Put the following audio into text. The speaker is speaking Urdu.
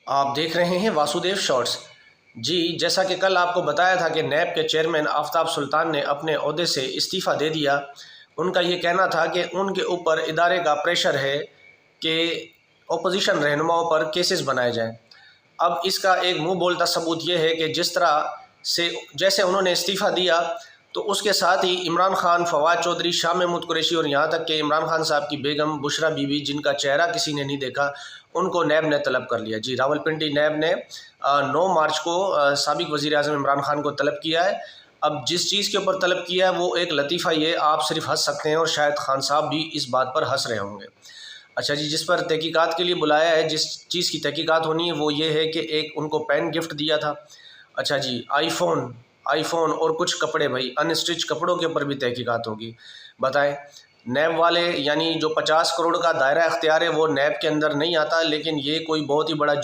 آپ دیکھ رہے ہیں واسودیو شارٹس۔ جی، جیسا کہ کل آپ کو بتایا تھا کہ نیب کے چیئرمین آفتاب سلطان نے اپنے عہدے سے استعفیٰ دے دیا۔ ان کا یہ کہنا تھا کہ ان کے اوپر ادارے کا پریشر ہے کہ اپوزیشن رہنماؤں پر کیسز بنائے جائیں۔ اب اس کا ایک منہ بولتا ثبوت یہ ہے کہ جیسے انہوں نے استعفیٰ دیا تو اس کے ساتھ ہی عمران خان، فواد چودھری، شاہ محمود قریشی اور یہاں تک کہ عمران خان صاحب کی بیگم بشرا بی بی، جن کا چہرہ کسی نے نہیں دیکھا، ان کو نیب نے طلب کر لیا۔ جی، راولپنڈی نیب نے 9 مارچ کو سابق وزیر اعظم عمران خان کو طلب کیا ہے۔ اب جس چیز کے اوپر طلب کیا ہے وہ ایک لطیفہ، یہ آپ صرف ہنس سکتے ہیں اور شاید خان صاحب بھی اس بات پر ہنس رہے ہوں گے۔ اچھا جی، جس پر تحقیقات کے لیے بلایا ہے، جس چیز کی تحقیقات ہونی ہے وہ یہ ہے کہ ایک ان کو پین گفٹ دیا تھا۔ اچھا جی، آئی فون اور کچھ کپڑے، بھائی ان اسٹچ کپڑوں کے اوپر بھی تحقیقات ہوگی۔ بتائیں، نیب والے یعنی جو 50 کروڑ کا دائرہ اختیار ہے وہ نیب کے اندر نہیں آتا، لیکن یہ کوئی بہت ہی بڑا جرم